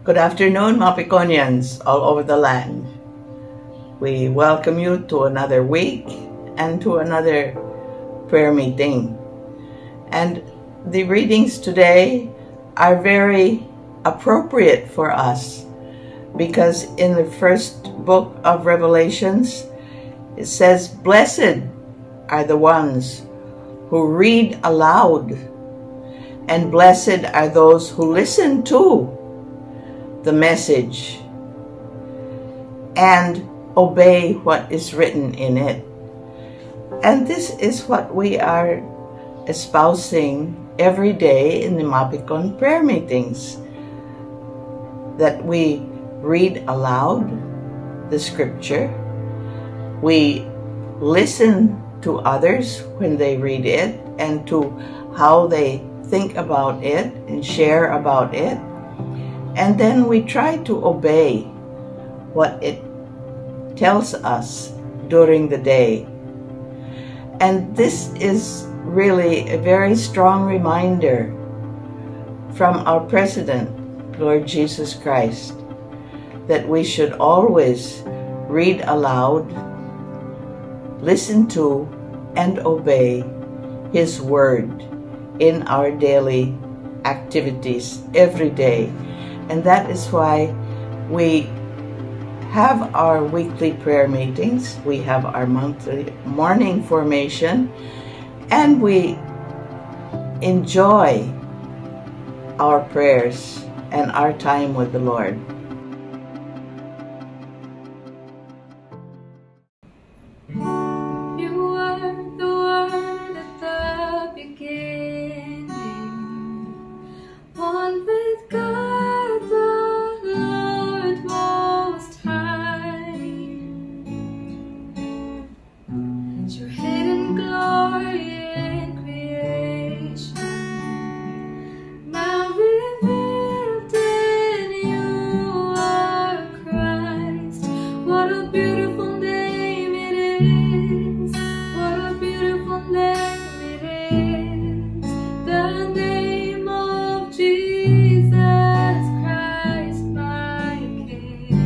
Good afternoon, Mapiconians all over the land. We welcome you to another week and to another prayer meeting. And the readings today are very appropriate for us because in the first book of Revelations, it says, "Blessed are the ones who read aloud, and blessed are those who listen to the message and obey what is written in it." And this is what we are espousing every day in the Mapicon prayer meetings, that we read aloud the scripture, we listen to others when they read it and to how they think about it and share about it, and then we try to obey what it tells us during the day. And this is really a very strong reminder from our President, Lord Jesus Christ, that we should always read aloud, listen to, and obey His Word in our daily activities every day. And that is why we have our weekly prayer meetings, we have our monthly morning formation, and we enjoy our prayers and our time with the Lord. You were the Word at the beginning, one with God the Lord Most High, and your hidden glory in creation, now revealed in you are Christ. What a beautiful name it is! What a beautiful name it is! The name of Jesus Christ, my King.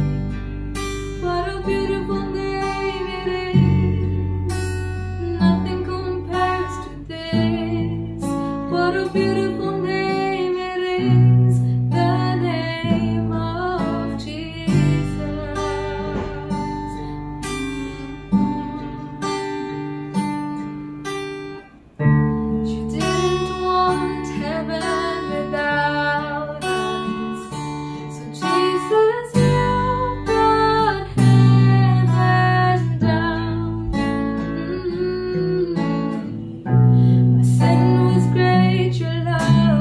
What a beautiful name it is! Nothing compares to this. What a beautiful name it is! The name of Jesus. You didn't want heaven without us, so Jesus, you brought heaven down. My sin was great, your love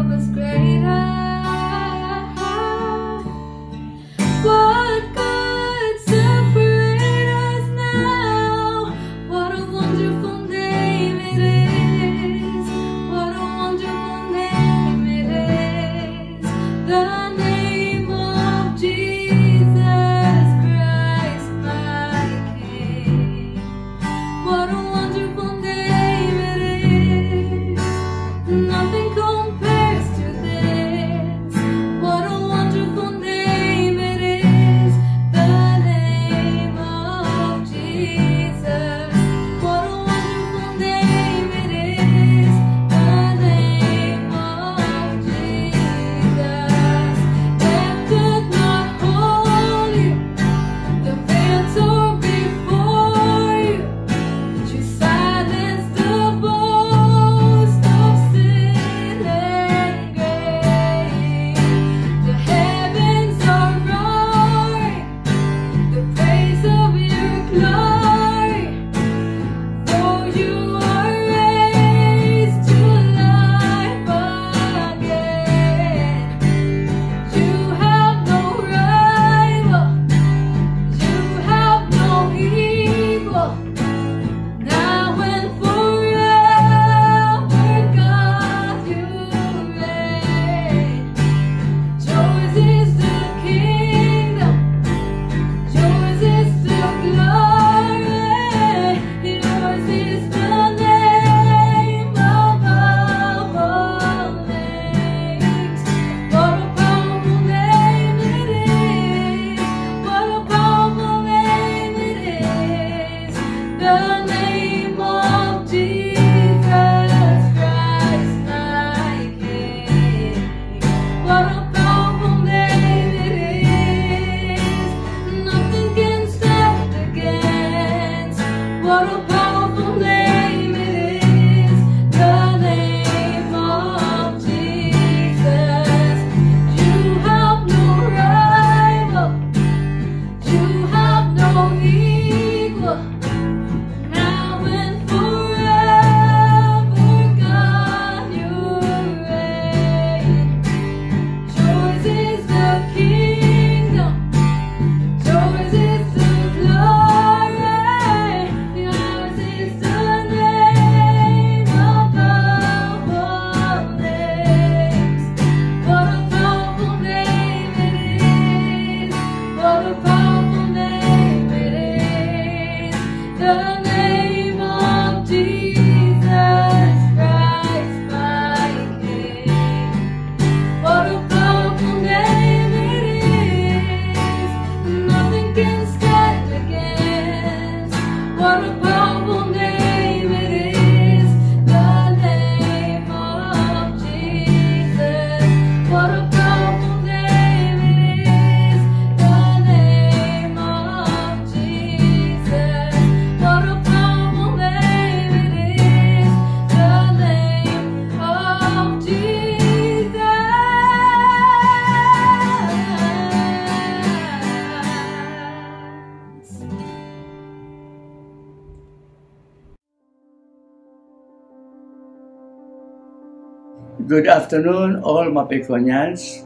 Good afternoon, all Mapiconians.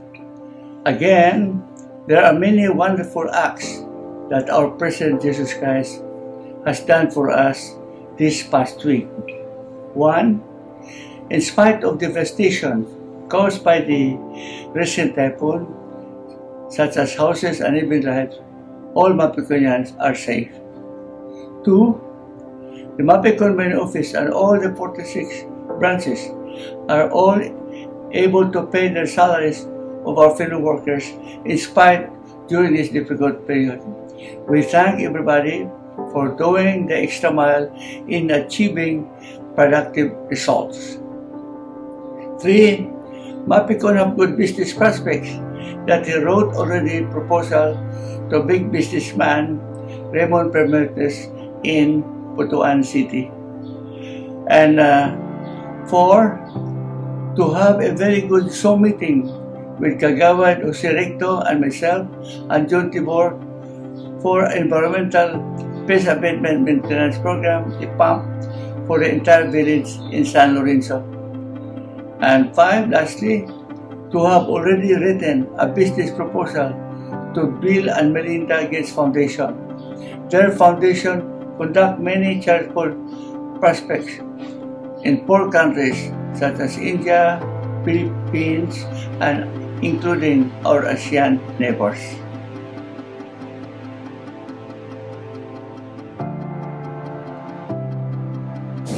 Again, there are many wonderful acts that our President Jesus Christ has done for us this past week. One, in spite of devastation caused by the recent typhoon, such as houses and even lives, all Mapiconians are safe. Two, the Mapicon main office and all the 46 branches are all able to pay their salaries of our fellow workers in spite during this difficult period. We thank everybody for doing the extra mile in achieving productive results. Three, Mapicon have good business prospects that he wrote already proposal to big businessman Raymond Permertes in Butuan City. And four, to have a very good Zoom meeting with Kagawad Jose Recto and myself and John Tibor for environmental pest abatement maintenance program, a pump for the entire village in San Lorenzo. And five, lastly, to have already written a business proposal to Bill and Melinda Gates Foundation. Their foundation conduct many charitable prospects in 4 countries such as India, Philippines, and including our ASEAN neighbors.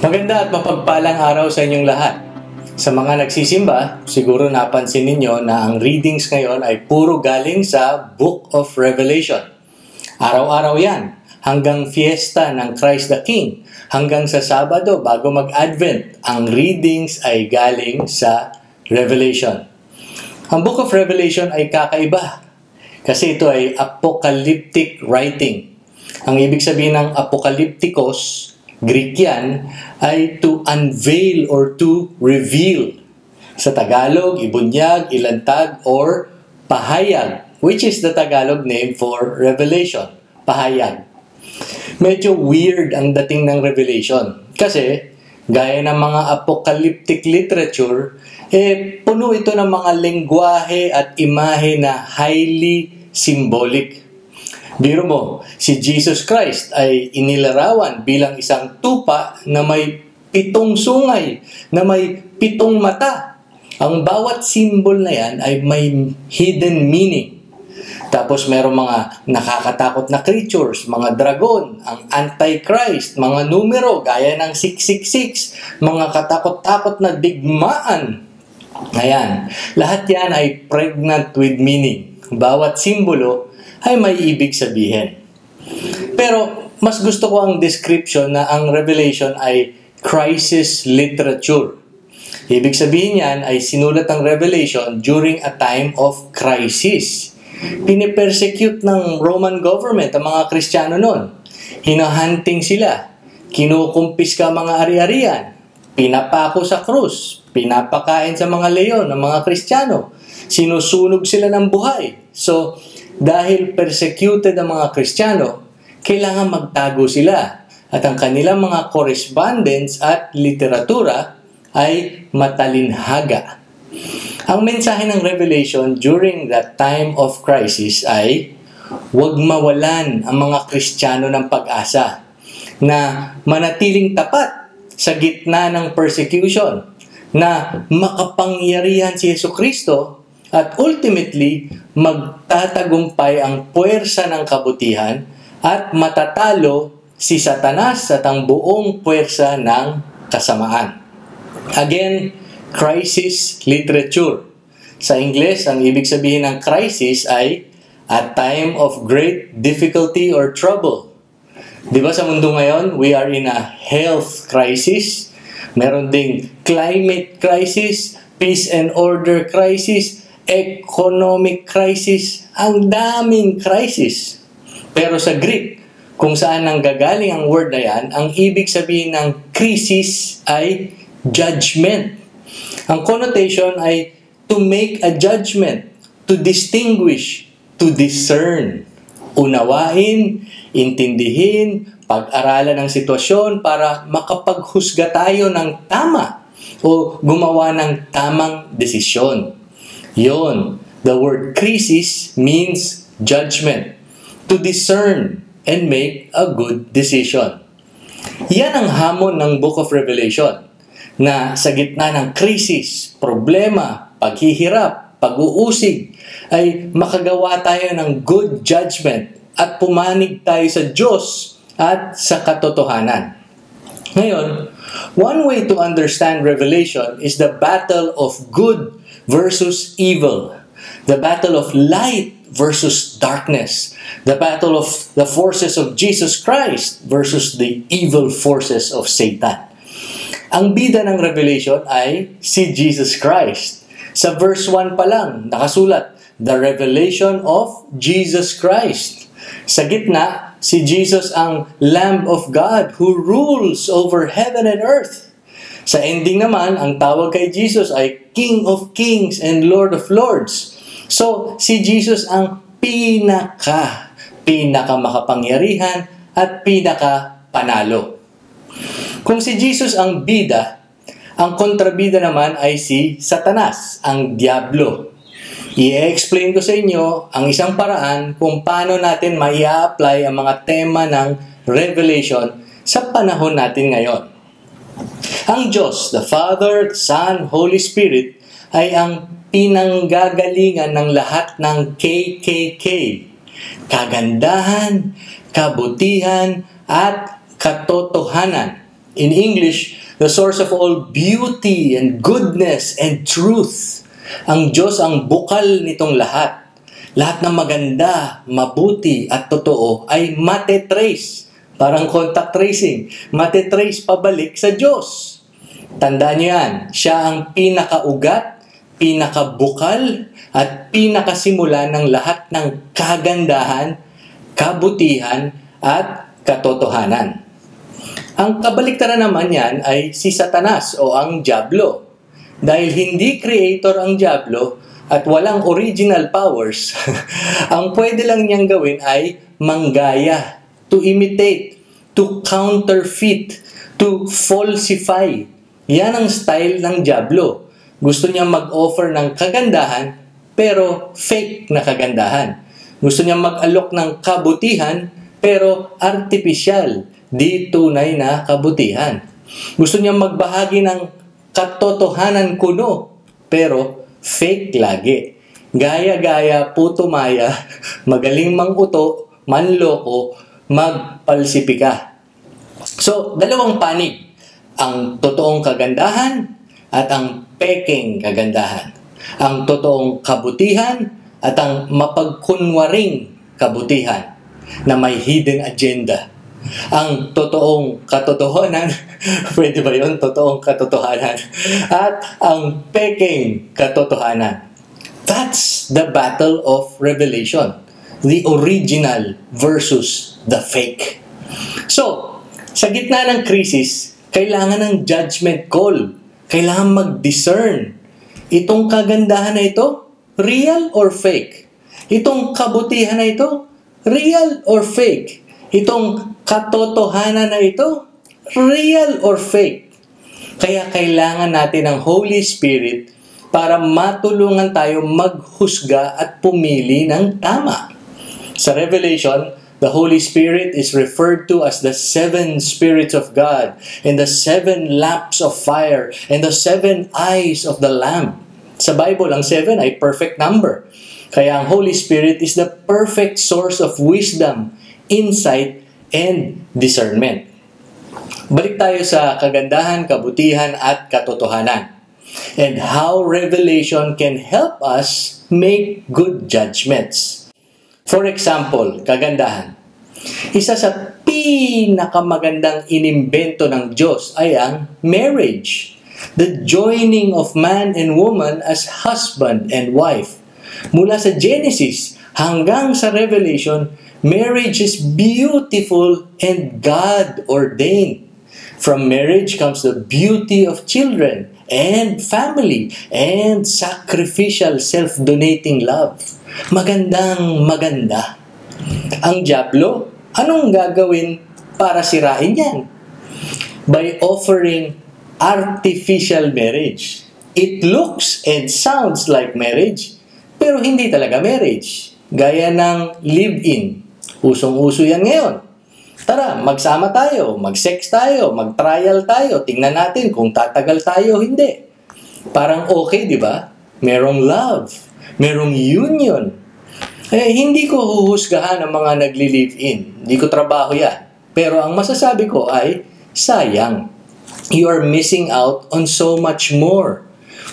Maganda at mapagpalang araw sa inyong lahat. Sa mga nagsisimba, siguro napansin ninyo na ang readings ngayon ay puro galing sa Book of Revelation. Araw-araw yan, hanggang fiesta ng Christ the King, hanggang sa Sabado bago mag-Advent, ang readings ay galing sa Revelation. Ang Book of Revelation ay kakaiba kasi ito ay apocalyptic writing. Ang ibig sabihin ng apocalyptikos, Greek yan, ay to unveil or to reveal. Sa Tagalog, ibunyag, ilantag, or pahayag, which is the Tagalog name for revelation, pahayag. Medyo weird ang dating ng revelation kasi gaya ng mga apocalyptic literature, puno ito ng mga lengguwahe at imahe na highly symbolic. Biro mo, si Jesus Christ ay inilarawan bilang isang tupa na may 7 sungay, na may 7 mata. Ang bawat symbol na yan ay may hidden meaning. Tapos merong mga nakakatakot na creatures, mga dragon, ang Antichrist, mga numero gaya ng 666, mga katakot-takot na digmaan. Ayan, lahat yan ay pregnant with meaning. Bawat simbolo ay may ibig sabihin. Pero mas gusto ko ang description na ang Revelation ay crisis literature. Ibig sabihin yan ay sinulat ang Revelation during a time of crisis. Pinipersecute ng Roman government ang mga Kristiyano noon. Hinahunting sila. Kinukumpiska mga ari-arian. Pinapako sa krus. Pinapakain sa mga leon ng mga Kristiyano. Sinusunog sila ng buhay. So, dahil persecuted ang mga Kristiyano, kailangan magtago sila. At ang kanilang mga correspondence at literatura ay matalinhaga. Ang mensahe ng Revelation during that time of crisis ay huwag mawalan ang mga Kristiyano ng pag-asa na manatiling tapat sa gitna ng persecution, na makapangyarihan si Jesucristo at ultimately magtatagumpay ang puwersa ng kabutihan at matatalo si Satanas at ang buong puwersa ng kasamaan. Again, crisis literature. Sa Ingles, ang ibig sabihin ng crisis ay a time of great difficulty or trouble. Di ba sa mundo ngayon, we are in a health crisis. Meron ding climate crisis, peace and order crisis, economic crisis. Ang daming crisis. Pero sa Greek, kung saan nanggagaling ang word na yan, ang ibig sabihin ng crisis ay judgment. Ang connotation ay to make a judgment, to distinguish, to discern. Unawain, intindihin, pag-aralan ng sitwasyon para makapaghusga tayo ng tama o gumawa ng tamang desisyon. Yon, the word krisis means judgment, to discern and make a good decision. Yan ang hamon ng Book of Revelation, na sa gitna ng krisis, problema, paghihirap, pag-uusig, ay makagawa tayo ng good judgment at pumanig tayo sa Diyos at sa katotohanan. Ngayon, one way to understand Revelation is the battle of good versus evil, the battle of light versus darkness, the battle of the forces of Jesus Christ versus the evil forces of Satan. Ang bida ng Revelation ay si Jesus Christ. Sa verse 1 pa lang, nakasulat, the revelation of Jesus Christ. Sa gitna, si Jesus ang Lamb of God who rules over heaven and earth. Sa ending naman, ang tawag kay Jesus ay King of Kings and Lord of Lords. So, si Jesus ang pinaka makapangyarihan at pinaka panalo. Kung si Jesus ang bida, ang kontrabida naman ay si Satanas, ang Diablo. I-explain ko sa inyo ang isang paraan kung paano natin mai-apply ang mga tema ng Revelation sa panahon natin ngayon. Ang Diyos, the Father, Son, Holy Spirit, ay ang pinanggagalingan ng lahat ng KKK. Kagandahan, kabutihan, at katotohanan. In English, the source of all beauty and goodness and truth. Ang Diyos ang bukal nitong lahat. Lahat ng maganda, mabuti at totoo ay matetrace. Parang contact tracing. Matetrace pabalik sa Diyos. Tandaan niyo yan. Siya ang pinakaugat, pinakabukal, at pinakasimula ng lahat ng kagandahan, kabutihan, at katotohanan. Ang kabaliktaran naman yan ay si Satanas o ang Diablo. Dahil hindi creator ang Diablo at walang original powers, ang pwede lang niyang gawin ay manggaya, to imitate, to counterfeit, to falsify. Yan ang style ng Diablo. Gusto niya mag-offer ng kagandahan, pero fake na kagandahan. Gusto niya mag-alok ng kabutihan, pero artificial, di tunay na kabutihan. Gusto niya magbahagi ng katotohanan kuno, pero fake lagi. Gaya-gaya, puto-maya, magaling manguto, manloko, magpalsipika. So, dalawang panig. Ang totoong kagandahan at ang peking kagandahan. Ang totoong kabutihan at ang mapagkunwaring kabutihan na may hidden agenda. Ang totoong katotohanan, pwede ba yun? Totoong katotohanan. At ang peking katotohanan. That's the battle of Revelation. The original versus the fake. So, sa gitna ng krisis, kailangan ng judgment call. Kailangan mag-discern. Itong kagandahan na ito, real or fake? Itong kabutihan na ito, real or fake? Itong katotohanan na ito, real or fake? Kaya kailangan natin ng Holy Spirit para matulungan tayo maghusga at pumili ng tama. Sa Revelation, the Holy Spirit is referred to as the 7 spirits of God, and the 7 lamps of fire, and the 7 eyes of the Lamb. Sa Bible, ang 7 ay perfect number. Kaya ang Holy Spirit is the perfect source of wisdom, insight, and discernment. Balik tayo sa kagandahan, kabutihan, at katotohanan. And how revelation can help us make good judgments. For example, kagandahan. Isa sa pinakamagandang inimbento ng Diyos ay ang marriage. The joining of man and woman as husband and wife. Mula sa Genesis hanggang sa Revelation, marriage is beautiful and God-ordained. From marriage comes the beauty of children and family and sacrificial self-donating love. Magandang maganda. Ang Diablo, anong gagawin para sirain yan? By offering artificial marriage. It looks and sounds like marriage, pero hindi talaga marriage. Gaya ng live-in. Usong-uso yan ngayon. Tara, magsama tayo, mag-sex tayo, mag-trial tayo, tingnan natin kung tatagal tayo o hindi. Parang okay, di ba? Merong love, merong union. Hindi ko huhusgahan ang mga nagli-live-in. Hindi ko trabaho yan. Pero ang masasabi ko ay, sayang. You are missing out on so much more.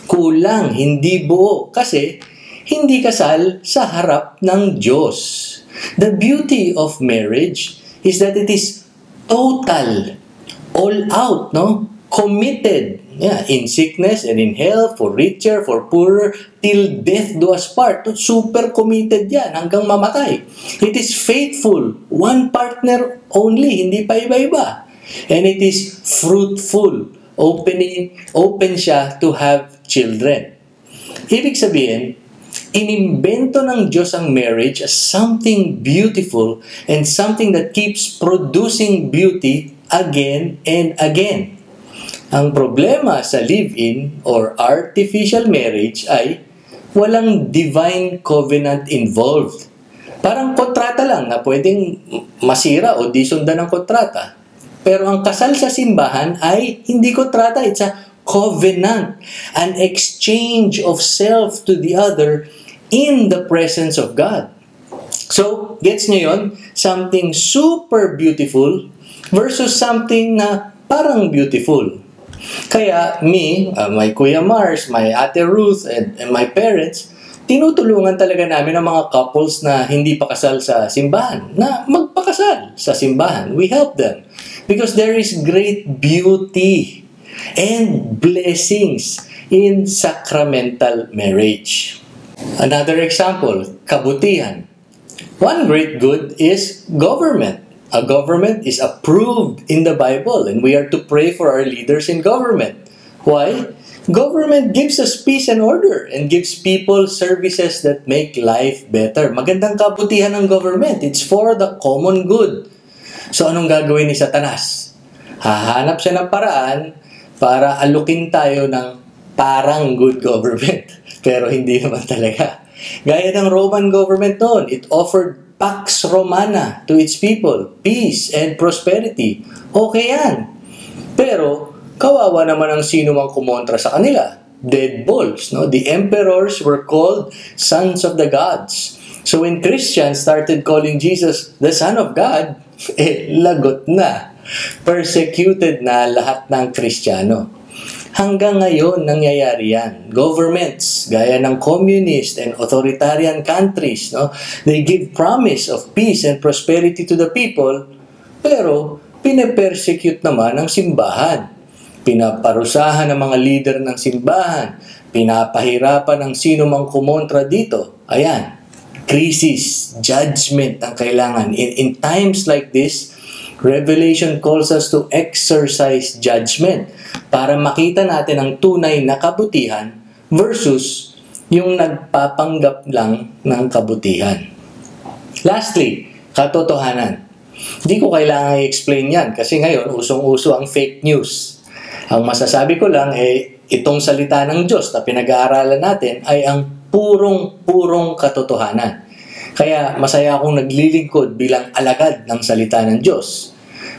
Kulang, hindi buo. Kasi, hindi kasal sa harap ng Diyos. The beauty of marriage is that it is total, all out, no? Committed. Yeah, in sickness and in health, for richer, for poorer, till death do us part. Super committed yan hanggang mamatay. It is faithful. One partner only, hindi pa iba-iba. And it is fruitful. Open siya to have children. Ibig sabihin, inimbento ng Diyos ang marriage as something beautiful and something that keeps producing beauty again and again. Ang problema sa live-in or artificial marriage ay walang divine covenant involved. Parang kontrata lang na pwedeng masira o di sundan ng kontrata. Pero ang kasal sa simbahan ay hindi kontrata, it's a covenant, an exchange of self to the other in the presence of God. So, gets nyo yun? Something super beautiful versus something na parang beautiful. Kaya my Kuya Mars, my Ate Ruth, and my parents, tinutulungan talaga namin ang mga couples na hindi pa kasal sa simbahan na magpakasal sa simbahan. We help them because there is great beauty and blessings in sacramental marriage. Another example, kabutihan. One great good is government. A government is approved in the Bible and we are to pray for our leaders in government. Why? Government gives us peace and order and gives people services that make life better. Magandang kabutihan ng government. It's for the common good. So anong gagawin ni Satanas? Hahanap siya ng paraan para alukin tayo ng parang good government. Pero hindi naman talaga. Gaya ng Roman government noon, it offered Pax Romana to its people, peace and prosperity. Okay yan. Pero, kawawa naman ang sino mang kumontra sa kanila. Dead balls, no? The emperors were called sons of the gods. So when Christians started calling Jesus the Son of God, lagot na. Persecuted na lahat ng Kristiyano. Hanggang ngayon, nangyayari yan. Governments, gaya ng communist and authoritarian countries, no? They give promise of peace and prosperity to the people, pero pinapersecute naman ang simbahan. Pinaparusahan ng mga leader ng simbahan. Pinapahirapan ng sino mang kumontra dito. Ayan, crisis, judgment ang kailangan. In times like this, Revelation calls us to exercise judgment para makita natin ang tunay na kabutihan versus yung nagpapanggap lang ng kabutihan. Lastly, katotohanan. Hindi ko kailangan i-explain yan kasi ngayon usong-uso ang fake news. Ang masasabi ko lang itong salita ng Diyos na pinag-aaralan natin ay ang purong katotohanan. Kaya masaya akong naglilingkod bilang alagad ng salita ng Diyos.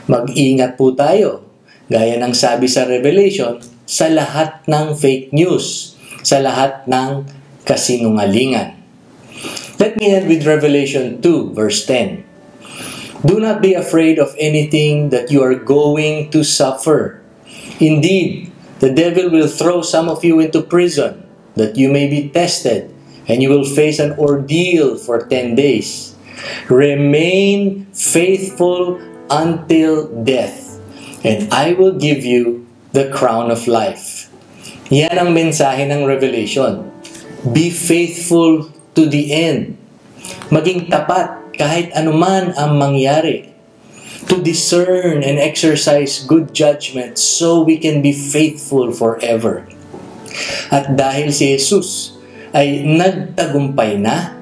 Mag-ingat po tayo, gaya ng sabi sa Revelation, sa lahat ng fake news, sa lahat ng kasinungalingan. Let me end with Revelation 2, verse 10. Do not be afraid of anything that you are going to suffer. Indeed, the devil will throw some of you into prison, that you may be tested, and you will face an ordeal for 10 days. Remain faithful until death, and I will give you the crown of life. Yan ang mensahe ng Revelation. Be faithful to the end. Maging tapat kahit anuman ang mangyari. To discern and exercise good judgment so we can be faithful forever. At dahil si Jesus ay nagtagumpay na,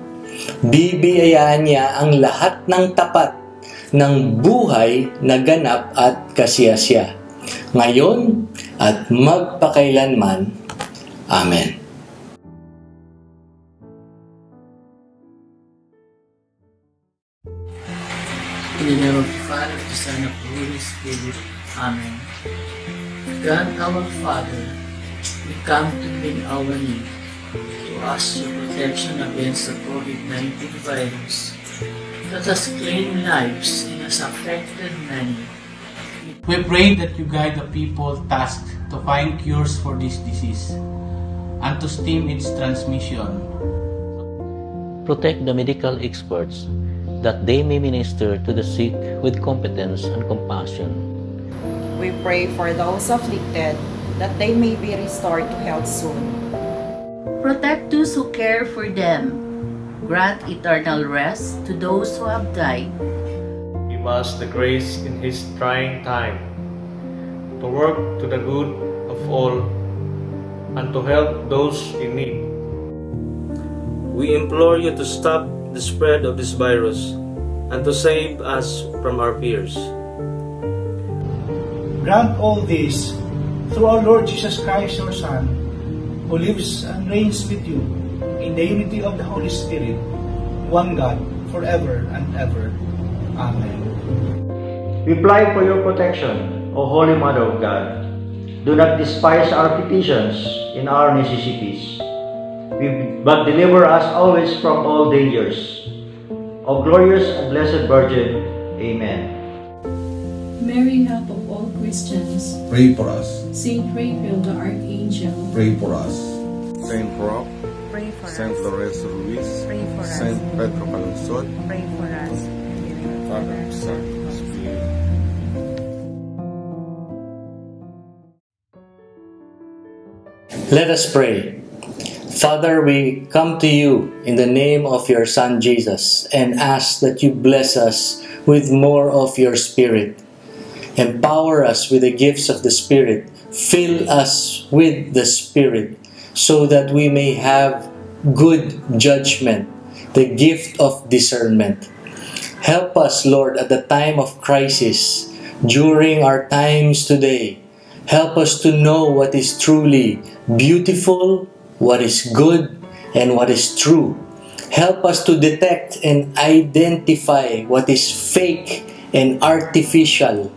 bibiyayaan niya ang lahat ng tapat ng buhay na ganap at kasiyasya. Ngayon at magpakailanman. Amen. In the name of the Father, of the Son, of the Holy Spirit. Amen. God our Father, we come to bring our need, to ask your protection against the COVID-19 virus that has claimed lives and has affected many. We pray that you guide the people tasked to find cures for this disease and to stem its transmission. Protect the medical experts that they may minister to the sick with competence and compassion. We pray for those afflicted that they may be restored to health soon. Protect those who care for them. Grant eternal rest to those who have died. Give us the grace in His trying time to work to the good of all and to help those in need. We implore you to stop the spread of this virus and to save us from our fears. Grant all this through our Lord Jesus Christ, your Son, who lives and reigns with you in the unity of the Holy Spirit, one God, forever and ever. Amen. We apply for your protection, O Holy Mother of God. Do not despise our petitions in our necessities, but deliver us always from all dangers. O glorious and blessed Virgin. Amen. Mary, help of all Christians, pray for us. Saint Raphael the Archangel, pray for us. Saint Roque, pray for Saint us. Flores Ruiz, pray for us. Saint Pedro Calungsod, pray for us. Father, Son, Spirit. Let us pray. Father, we come to you in the name of your Son Jesus and ask that you bless us with more of your Spirit. Empower us with the gifts of the Spirit. Fill us with the Spirit so that we may have good judgment, the gift of discernment. Help us, Lord, at the time of crisis, during our times today. Help us to know what is truly beautiful, what is good, and what is true. Help us to detect and identify what is fake and artificial.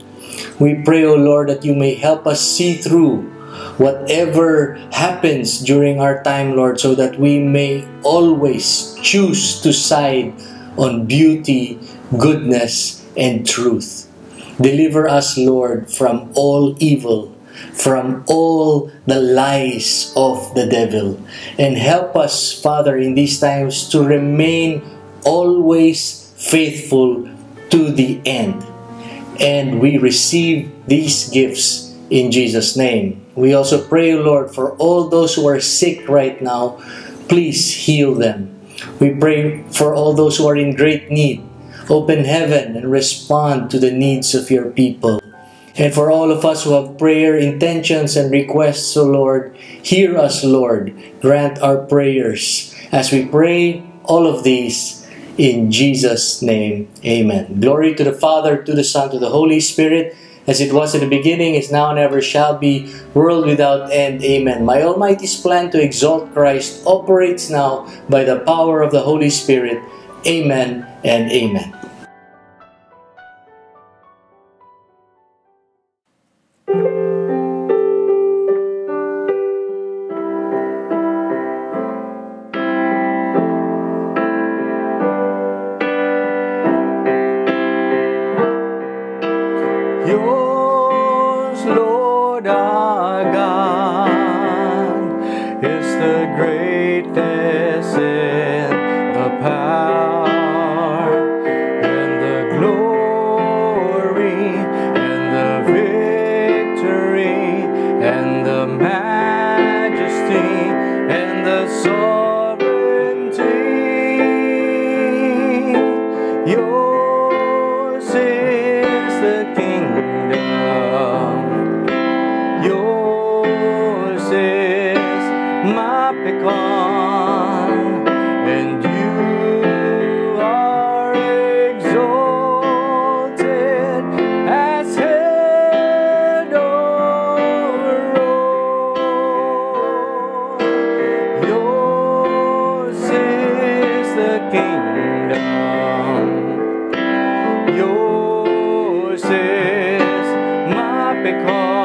We pray, O Lord, that you may help us see through whatever happens during our time, Lord, so that we may always choose to side on beauty, goodness, and truth. Deliver us, Lord, from all evil, from all the lies of the devil. And help us, Father, in these times to remain always faithful to the end. And we receive these gifts in Jesus' name. We also pray, Lord, for all those who are sick right now. Please heal them. We pray for all those who are in great need. Open heaven and respond to the needs of your people. And for all of us who have prayer intentions and requests, O Lord, hear us, Lord. Grant our prayers as we pray all of these in Jesus' name. Amen. Glory to the Father, to the Son, to the Holy Spirit, as it was in the beginning, is now, and ever shall be, world without end. Amen. My Almighty's plan to exalt Christ operates now by the power of the Holy Spirit. Amen and amen. Yours, Lord our God, is the greatness and the power and the glory and the victory and the majesty and the sovereignty. Yours is the kingdom. Yours is my pecan, and you are exalted as head over kingdom. Yours is Mapicon.